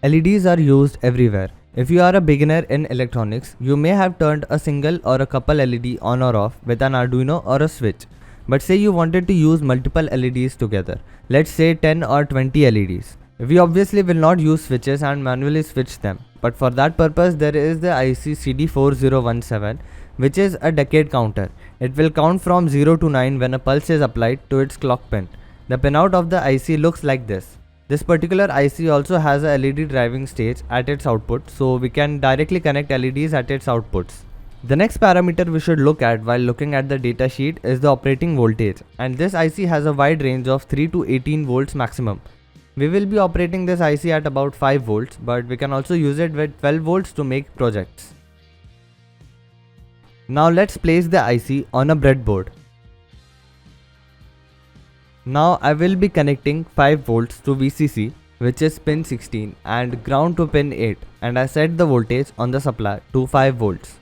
LEDs are used everywhere. If you are a beginner in electronics, you may have turned a single or a couple LED on or off with an Arduino or a switch. But say you wanted to use multiple LEDs together, let's say 10 or 20 LEDs. We obviously will not use switches and manually switch them, but for that purpose there is the IC CD4017, which is a decade counter. It will count from 0 to 9 when a pulse is applied to its clock pin. The pinout of the IC looks like this. This particular IC also has a LED driving stage at its output, so we can directly connect LEDs at its outputs. The next parameter we should look at while looking at the datasheet is the operating voltage, and this IC has a wide range of 3 to 18 volts maximum. We will be operating this IC at about 5 volts, but we can also use it with 12 volts to make projects. Now let's place the IC on a breadboard. Now I will be connecting 5 volts to VCC, which is pin 16, and ground to pin 8, and I set the voltage on the supply to 5 volts.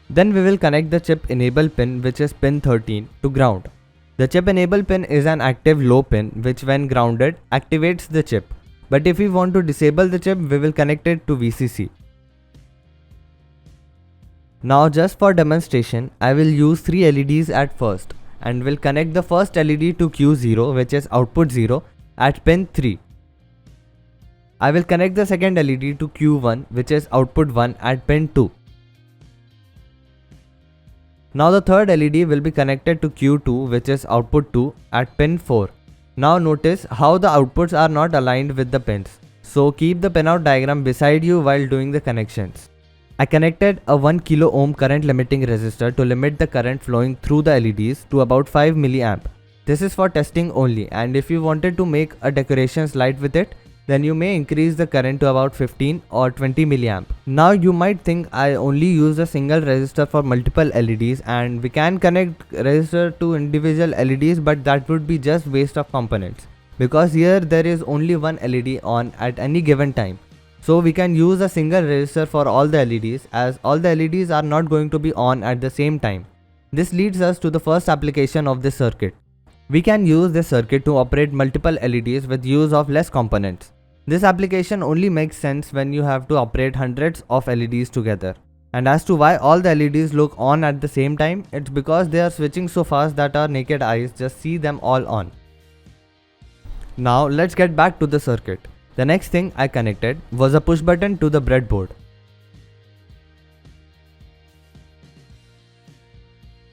Then we will connect the chip enable pin, which is pin 13, to ground. The chip enable pin is an active low pin which when grounded activates the chip, but if we want to disable the chip we will connect it to VCC. Now just for demonstration I will use 3 LEDs at first and will connect the first LED to Q0, which is output 0, at pin 3. I will connect the second LED to Q1, which is output 1, at pin 2. Now the third LED will be connected to Q2, which is output 2, at pin 4. Now notice how the outputs are not aligned with the pins, so keep the pinout diagram beside you while doing the connections. I connected a 1 kilo ohm current limiting resistor to limit the current flowing through the LEDs to about 5 milliamp. This is for testing only, and if you wanted to make a decoration slide with it, then you may increase the current to about 15 or 20 milliamp. Now you might think I only use a single resistor for multiple LEDs and we can connect resistor to individual LEDs, but that would be just waste of components because here there is only one LED on at any given time. So we can use a single resistor for all the LEDs as all the LEDs are not going to be on at the same time. This leads us to the first application of this circuit. We can use this circuit to operate multiple LEDs with use of less components. This application only makes sense when you have to operate hundreds of LEDs together. And as to why all the LEDs look on at the same time, it's because they are switching so fast that our naked eyes just see them all on. Now let's get back to the circuit. The next thing I connected was a push button to the breadboard.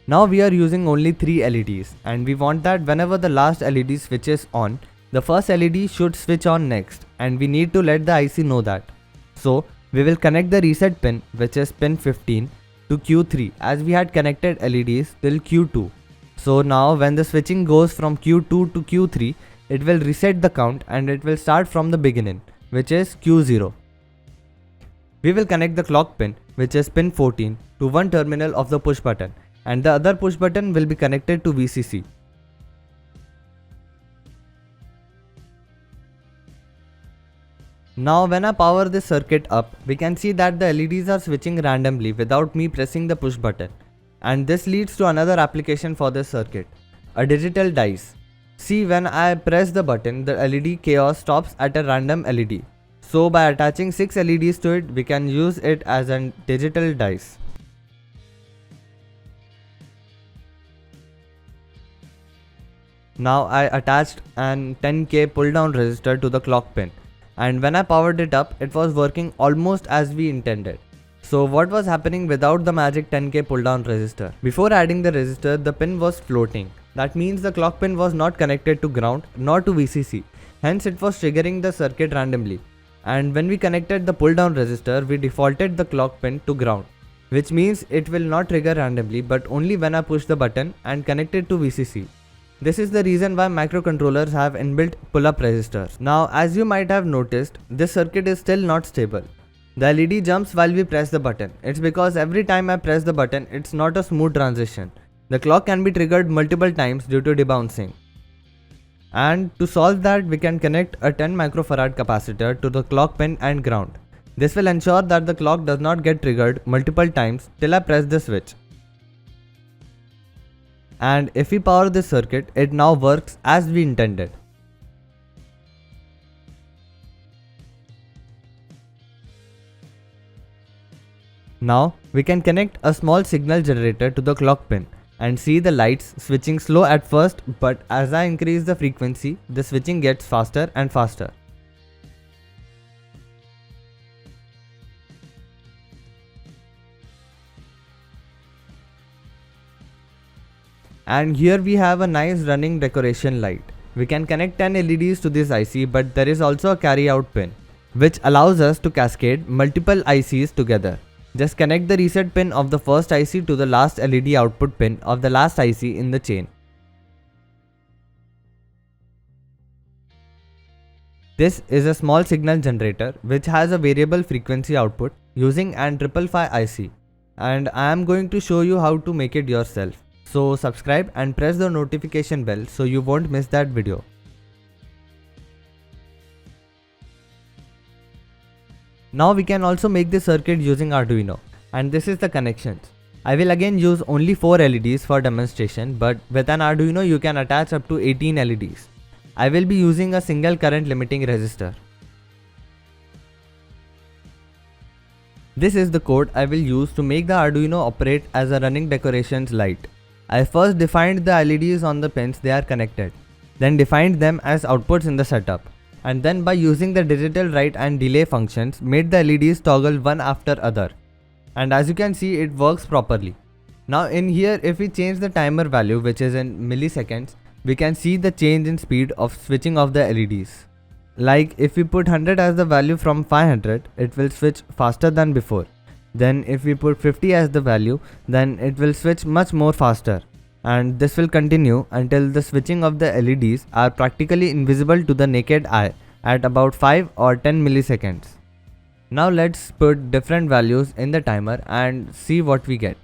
Now we are using only 3 LEDs and we want that whenever the last LED switches on, the first LED should switch on next, and we need to let the IC know that. So we will connect the reset pin, which is pin 15, to Q3 as we had connected LEDs till Q2. So now when the switching goes from Q2 to Q3, it will reset the count and it will start from the beginning, which is Q0. We will connect the clock pin, which is pin 14, to one terminal of the push button, and the other push button will be connected to VCC. Now when I power this circuit up, we can see that the LEDs are switching randomly without me pressing the push button. And this leads to another application for this circuit, a digital dice. See, when I press the button, the LED chaos stops at a random LED. So by attaching 6 LEDs to it, we can use it as a digital dice. Now I attached an 10K pull down resistor to the clock pin. And when I powered it up, it was working almost as we intended. So what was happening without the magic 10K pull down resistor? Before adding the resistor, the pin was floating. That means the clock pin was not connected to ground nor to VCC. Hence it was triggering the circuit randomly. And when we connected the pull down resistor, we defaulted the clock pin to ground, which means it will not trigger randomly but only when I push the button and connect it to VCC. This is the reason why microcontrollers have inbuilt pull-up resistors. Now as you might have noticed, this circuit is still not stable. The LED jumps while we press the button. It's because every time I press the button, it's not a smooth transition. The clock can be triggered multiple times due to debouncing. And to solve that, we can connect a 10 microfarad capacitor to the clock pin and ground. This will ensure that the clock does not get triggered multiple times till I press the switch. And if we power this circuit, it now works as we intended. Now we can connect a small signal generator to the clock pin and see the lights switching slow at first, but as I increase the frequency, the switching gets faster and faster. And here we have a nice running decoration light. We can connect 10 LEDs to this IC, but there is also a carry out pin, which allows us to cascade multiple ICs together. Just connect the reset pin of the first IC to the last LED output pin of the last IC in the chain. This is a small signal generator which has a variable frequency output using an 555 IC, and I am going to show you how to make it yourself. So subscribe and press the notification bell so you won't miss that video. Now we can also make the circuit using Arduino, and this is the connections. I will again use only 4 LEDs for demonstration, but with an Arduino you can attach up to 18 LEDs. I will be using a single current limiting resistor. This is the code I will use to make the Arduino operate as a running decorations light. I first defined the LEDs on the pins they are connected, then defined them as outputs in the setup, and then by using the digital write and delay functions made the LEDs toggle one after other. And as you can see, it works properly. Now in here, if we change the timer value, which is in milliseconds, we can see the change in speed of switching of the LEDs. Like if we put 100 as the value from 500, it will switch faster than before. Then if we put 50 as the value, then it will switch much more faster. And this will continue until the switching of the LEDs are practically invisible to the naked eye at about 5 or 10 milliseconds. Now let's put different values in the timer and see what we get.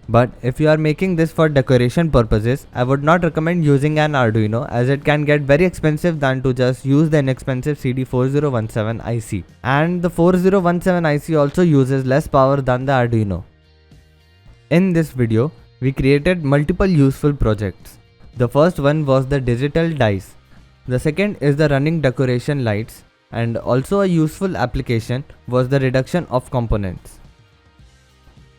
But if you are making this for decoration purposes, I would not recommend using an Arduino as it can get very expensive than to just use the inexpensive CD4017 IC. And the 4017 IC also uses less power than the Arduino. In this video, we created multiple useful projects. The first one was the digital dice. The second is the running decoration lights, and also a useful application was the reduction of components.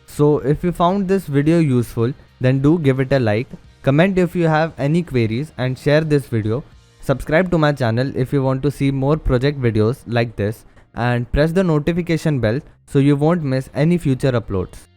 So if you found this video useful, then do give it a like, comment if you have any queries and share this video. Subscribe to my channel if you want to see more project videos like this, and press the notification bell so you won't miss any future uploads.